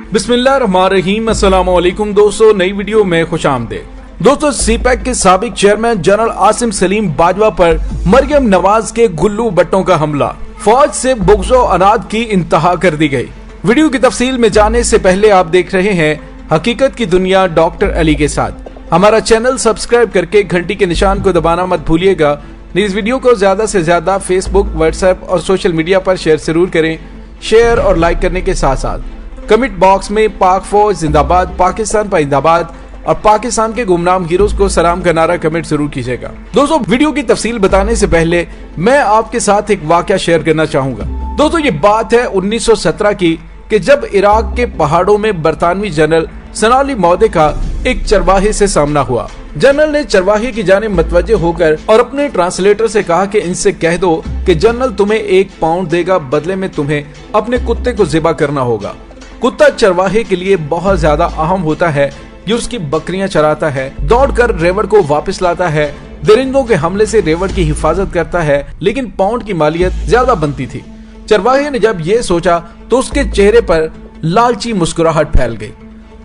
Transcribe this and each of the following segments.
बिस्मिल्लाहिर्रहमानिर्रहीम। अस्सलाम वालेकुम दोस्तों, नई वीडियो में खुशामदीद। दोस्तों, सीपैक के साबिक चेयरमैन जनरल आसिम सलीम बाजवा पर मरियम नवाज के गुल्लू बट्टों का हमला, फौज से बुग़्ज़ो अनाद की इंतहा कर दी गई। वीडियो की तफसील में जाने से पहले आप देख रहे हैं हकीकत की दुनिया डॉक्टर अली के साथ। हमारा चैनल सब्सक्राइब करके घंटी के निशान को दबाना मत भूलिएगा। इस वीडियो को ज्यादा से ज्यादा फेसबुक, व्हाट्सएप और सोशल मीडिया पर शेयर जरूर करें। शेयर और लाइक करने के साथ साथ कमेंट बॉक्स में पाक फौज जिंदाबाद, पाकिस्तान पाइंदाबाद और पाकिस्तान के गुमनाम हीरोज को सलाम का नारा कमेंट जरूर कीजिएगा। दोस्तों, वीडियो की तफसील बताने से पहले मैं आपके साथ एक वाकया शेयर करना चाहूंगा। दोस्तों, ये बात है 1917 की कि जब इराक के पहाड़ों में बरतानवी जनरल सनाली मौदे का एक चरवाहे से सामना हुआ। जनरल ने चरवाहे की जानिब मतवज्जे होकर और अपने ट्रांसलेटर से कहा कि इनसे कह दो कि जनरल तुम्हें 1 पाउंड देगा, बदले में तुम्हें अपने कुत्ते को ज़िबा करना होगा। कुत्ता चरवाहे के लिए बहुत ज्यादा अहम होता है। ये उसकी बकरियां चराता है, दौड़कर रेवड़ को वापस लाता है, दरिंदों के हमले से रेवड़ की हिफाजत करता है, लेकिन पाउंड की मालियत ज्यादा बनती थी। चरवाहे ने जब ये सोचा तो उसके चेहरे पर लालची मुस्कुराहट फैल गई।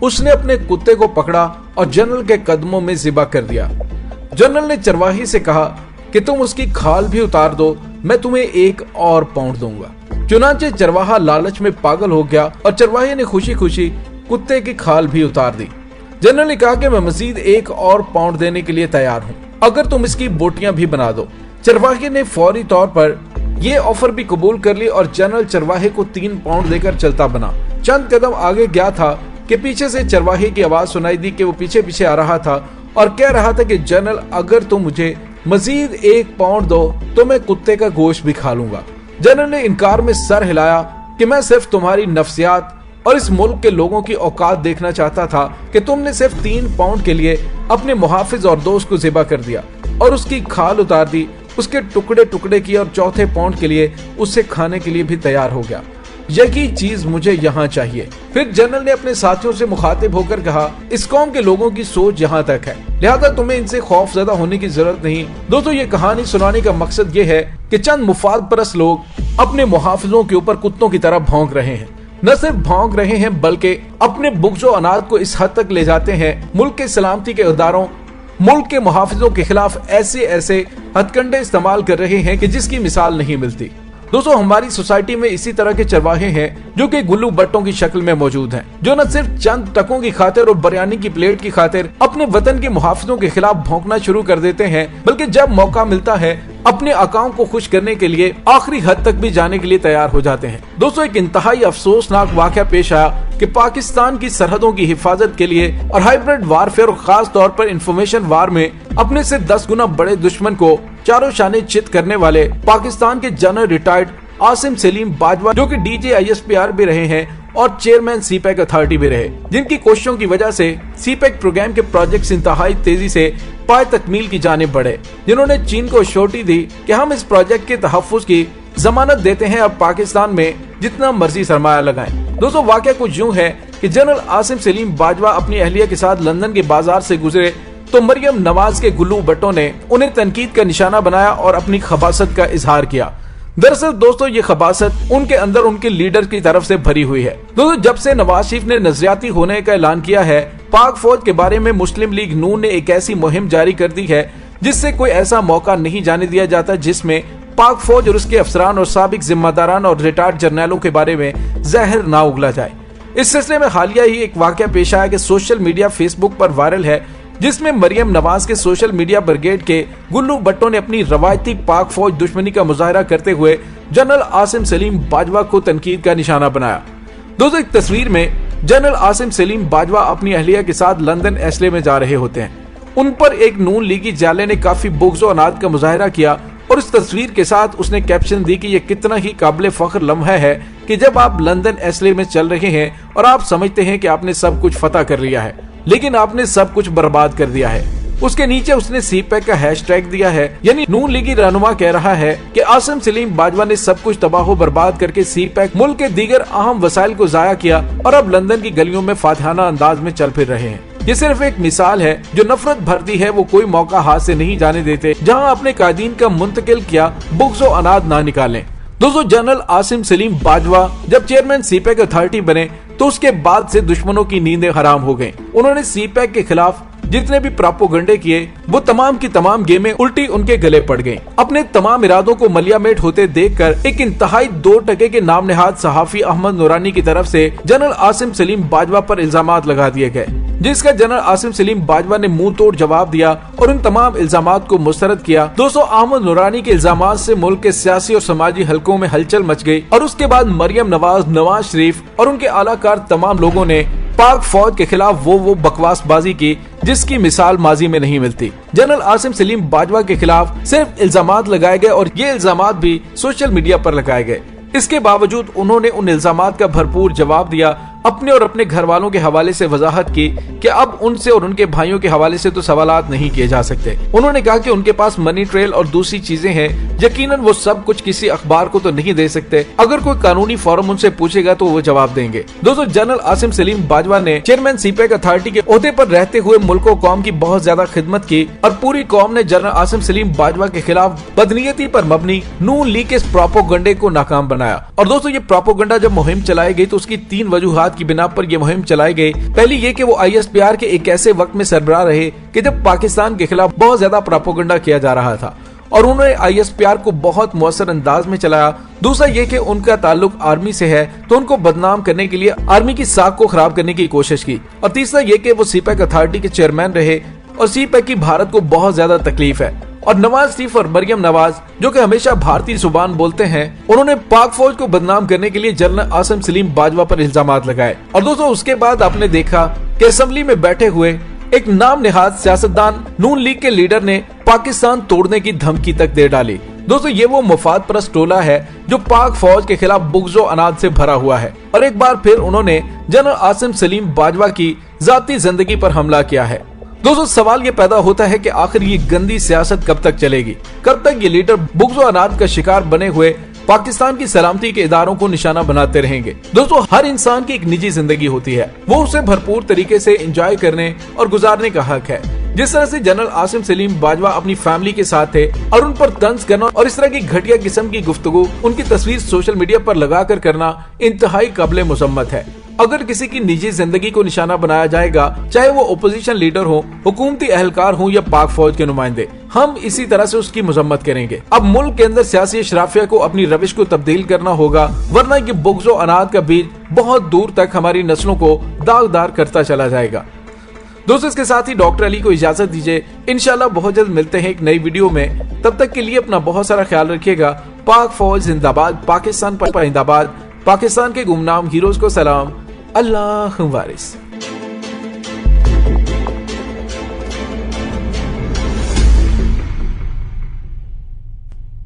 उसने अपने कुत्ते को पकड़ा और जनरल के कदमों में ज़िबा कर दिया। जनरल ने चरवाही से कहा कि तुम उसकी खाल भी उतार दो, मैं तुम्हें 1 और पाउंड दूंगा। चुनांचे चरवाहा लालच में पागल हो गया और चरवाहे ने खुशी खुशी कुत्ते की खाल भी उतार दी। जनरल ने कहा कि मैं मजीद 1 और पाउंड देने के लिए तैयार हूँ, अगर तुम इसकी बोटियां भी बना दो। चरवाहे ने फौरी तौर पर ये ऑफर भी कबूल कर ली और जनरल चरवाहे को 3 पाउंड देकर चलता बना। चंद कदम आगे गया था कि पीछे से चरवाहे की आवाज सुनाई दी कि वो पीछे पीछे आ रहा था और कह रहा था कि जनरल, अगर तुम मुझे मजीद 1 पाउंड दो तो मैं कुत्ते का गोश्त भी खा लूंगा। जनरल ने इनकार में सर हिलाया कि मैं सिर्फ तुम्हारी नफ्सियात और इस मुल्क के लोगों की औकात देखना चाहता था कि तुमने सिर्फ 3 पाउंड के लिए अपने मुहाफिज और दोस्त को ज़िबा कर दिया और उसकी खाल उतार दी, उसके टुकड़े टुकड़े किए और चौथे पाउंड के लिए उससे खाने के लिए भी तैयार हो गया। यही चीज मुझे यहाँ चाहिए। फिर जनरल ने अपने साथियों से मुखातिब होकर कहा, इस कौम के लोगों की सोच यहाँ तक है, लिहाजा तुम्हें इनसे खौफजदा होने की जरूरत नहीं। दोस्तों, ये कहानी सुनाने का मकसद ये है कि चंद मुफाद परस्त लोग अपने मुहाफिजों के ऊपर कुत्तों की तरह भौंक रहे हैं। न सिर्फ भौंक रहे हैं बल्कि अपने बुग़्ज़ो अनाद को इस हद तक ले जाते हैं, मुल्क के सलामती के इदारों, मुल्क के मुहाफिजों के खिलाफ ऐसे हथकंडे इस्तेमाल कर रहे हैं कि जिसकी मिसाल नहीं मिलती। दोस्तों, हमारी सोसाइटी में इसी तरह के चरवाहे हैं जो कि गुल्लू बट्टों की शक्ल में मौजूद हैं, जो न सिर्फ चंद टकों की खातिर और बिरयानी की प्लेट की खातिर अपने वतन के मुहाफिजों के खिलाफ भौंकना शुरू कर देते हैं, बल्कि जब मौका मिलता है अपने आकाओं को खुश करने के लिए आखिरी हद तक भी जाने के लिए तैयार हो जाते हैं। दोस्तों, एक इंतहाई अफसोसनाक वाकया पेश आया कि पाकिस्तान की सरहदों की हिफाजत के लिए और हाइब्रिड वारफेयर और खास तौर पर इंफॉर्मेशन वार में अपने से 10 गुना बड़े दुश्मन को चारों शाने चित करने वाले पाकिस्तान के जनरल रिटायर्ड आसिम सलीम बाजवा, जो कि DGISPR भी रहे हैं और चेयरमैन सीपैक अथॉरिटी भी रहे, जिनकी कोशिशों की वजह से सीपैक प्रोग्राम के प्रोजेक्ट्स इंतहाई तेजी से पाए तकमील की जानिब बढ़े, जिन्होंने चीन को श्योरिटी दी कि हम इस प्रोजेक्ट के तहफ्फुज़ की जमानत देते हैं, अब पाकिस्तान में जितना मर्जी सरमाया लगाएं। दोस्तों, वाकया कुछ यूं है कि जनरल आसिम सलीम बाजवा अपनी अहलिया के साथ लंदन के बाजार से गुजरे तो मरियम नवाज के गुल्लू बट्टों ने उन्हें तनकीद का निशाना बनाया और अपनी खबासत का इजहार किया। दरअसल दोस्तों, ये खबासत उनके अंदर उनके लीडर की तरफ से भरी हुई है। दोस्तों, जब से नवाज शरीफ ने नजरियाती होने का ऐलान किया है, पाक फौज के बारे में मुस्लिम लीग नून ने एक ऐसी मुहिम जारी कर दी है जिससे कोई ऐसा मौका नहीं जाने दिया जाता जिसमें पाक फौज और उसके अफसरान और साबिक जिम्मेदारान और रिटायर्ड जर्नलों के बारे में जहर ना उगला जाए। इस सिलसिले में हालिया ही एक वाकया पेश आया कि सोशल मीडिया फेसबुक पर वायरल है, जिसमें मरियम नवाज के सोशल मीडिया ब्रिगेड के गुल्लू बट्टों ने अपनी रवायती पाक फौज दुश्मनी का मुजाहरा करते हुए जनरल आसिम सलीम बाजवा को तनकीद का निशाना बनाया। दोस्तों, एक तस्वीर में जनरल आसिम सलीम बाजवा अपनी अहलिया के साथ लंदन एस्ले में जा रहे होते हैं। उन पर एक नून लीगी जाले ने काफी बुग़्ज़ो अनाद का मुजाहरा किया और इस तस्वीर के साथ उसने कैप्शन दी कि यह कितना ही काबिल फख्र लम्हा है कि जब आप लंदन एस्ले में चल रहे हैं और आप समझते हैं कि आपने सब कुछ फतह कर लिया है, लेकिन आपने सब कुछ बर्बाद कर दिया है। उसके नीचे उसने सीपैक का हैशटैग दिया है, यानी नून लीगी रहनुमा कह रहा है कि आसिम सलीम बाजवा ने सब कुछ तबाह बर्बाद करके सीपैक मुल्क के दीगर अहम वसाइल को जाया किया और अब लंदन की गलियों में फातिहाना अंदाज में चल फिर रहे हैं। ये सिर्फ एक मिसाल है, जो नफरत भरती है वो कोई मौका हाथ से नहीं जाने देते जहाँ अपने कायदीन का मुंतकिल किया बुग़्ज़ो अनाद ना निकालें। दोस्तों, जनरल आसिम सलीम बाजवा जब चेयरमैन सीपैक अथॉरिटी बने तो उसके बाद से दुश्मनों की नींदें हराम हो गईं। उन्होंने सीपैक के खिलाफ जितने भी प्रोपोगंडे किए वो तमाम की तमाम गेमें उल्टी उनके गले पड़ गईं। अपने तमाम इरादों को मलियामेट होते देखकर एक इंतहाई 2% के नाम नेहाद सहाफी अहमद नूरानी की तरफ से जनरल आसिम सलीम बाजवा पर इल्जामात लगा दिए गए, जिसका जनरल आसिम सलीम बाजवा ने मुंह तोड़ जवाब दिया और उन तमाम इल्जामात को मुस्तरद किया। दोस्तों, अहमद नूरानी के इल्जामात से मुल्क के सियासी और समाजी हलकों में हलचल मच गई और उसके बाद मरियम नवाज, नवाज शरीफ और उनके आलाकार तमाम लोगों ने पाक फौज के खिलाफ वो बकवासबाजी की जिसकी मिसाल माजी में नहीं मिलती। जनरल आसिम सलीम बाजवा के खिलाफ सिर्फ इल्जामात लगाए गए और ये इल्जामात भी सोशल मीडिया पर लगाए गए। इसके बावजूद उन्होंने उन इल्जामात का भरपूर जवाब दिया, अपने और अपने घर वालों के हवाले से वजाहत की कि अब उनसे और उनके भाइयों के हवाले से तो सवालात नहीं किए जा सकते। उन्होंने कहा कि उनके पास मनी ट्रेल और दूसरी चीजें हैं, यकीनन वो सब कुछ किसी अखबार को तो नहीं दे सकते। अगर कोई कानूनी फोरम उनसे पूछेगा तो वो जवाब देंगे। दोस्तों, जनरल आसिम सलीम बाजवा ने चेयरमैन सीपैक अथॉरिटी के ओहदे पर रहते हुए मुल्क और कौम की बहुत ज्यादा खिदमत की और पूरी कौम ने जनरल आसिम सलीम बाजवा के खिलाफ बदनीयती पर मबनी नून लीग के प्रोपोगंडे को नाकाम बनाया। और दोस्तों, ये प्रोपोगंडा जब मुहिम चलाई गई तो उसकी 3 वजूहात की बिना पर यह मुहिम चलाई गई। पहली ये कि वो ISPR के एक ऐसे वक्त में सरबराह रहे कि जब पाकिस्तान के खिलाफ बहुत ज्यादा प्रोपोगंडा किया जा रहा था और उन्होंने ISPR को बहुत मुअस्सर अंदाज में चलाया। दूसरा ये कि उनका ताल्लुक आर्मी से है तो उनको बदनाम करने के लिए आर्मी की साख को खराब करने की कोशिश की। और तीसरा ये कि वो सीपैक अथॉरिटी के चेयरमैन रहे और सीपैक की भारत को बहुत ज्यादा तकलीफ है। और नवाज शरीफ और मरियम नवाज जो कि हमेशा भारतीय जुबान बोलते हैं, उन्होंने पाक फौज को बदनाम करने के लिए जनरल आसिम सलीम बाजवा पर इल्जामात लगाए। और दोस्तों, उसके बाद आपने देखा कि असेंबली में बैठे हुए एक नाम नेहाद सियासतदान नून लीग के लीडर ने पाकिस्तान तोड़ने की धमकी तक दे डाली। दोस्तों, ये वो मुफाद परस्त टोला है जो पाक फौज के खिलाफ बुग़्ज़ो अनाद से भरा हुआ है और एक बार फिर उन्होंने जनरल आसिम सलीम बाजवा की जाती जिंदगी पर हमला किया है। दोस्तों, सवाल ये पैदा होता है कि आखिर ये गंदी सियासत कब तक चलेगी? कब तक ये लीडर बुग़्ज़ो अनाद का शिकार बने हुए पाकिस्तान की सलामती के इदारों को निशाना बनाते रहेंगे? दोस्तों, हर इंसान की एक निजी जिंदगी होती है, वो उसे भरपूर तरीके से एंजॉय करने और गुजारने का हक है। जिस तरह से जनरल आसिम सलीम बाजवा अपनी फैमिली के साथ थे और उन पर तंज करना और इस तरह की घटिया किस्म की गुफ्तगू उनकी तस्वीर सोशल मीडिया पर लगाकर करना इंतहाई काबिल मुज़म्मत है। अगर किसी की निजी जिंदगी को निशाना बनाया जाएगा, चाहे वो ओपोजिशन लीडर हो, हुकूमती एहलकार हो या पाक फौज के नुमाइंदे, हम इसी तरह से उसकी मजम्मत करेंगे। अब मुल्क के अंदर सियासी अशराफिया को अपनी रविश को तब्दील करना होगा, वरना ये बुग़्ज़ो अनाद का बीज बहुत दूर तक हमारी नस्लों को दागदार करता चला जाएगा। दोस्तों, इसके साथ ही डॉक्टर अली को इजाजत दीजिए। इंशाल्लाह बहुत जल्द मिलते हैं एक नई वीडियो में। तब तक के लिए अपना बहुत सारा ख्याल रखिएगा। पाक फौज जिंदाबाद, पाकिस्तान पर जिंदाबाद, पाकिस्तान के गुमनाम हीरोज को सलाम, अल्लाह वारिस।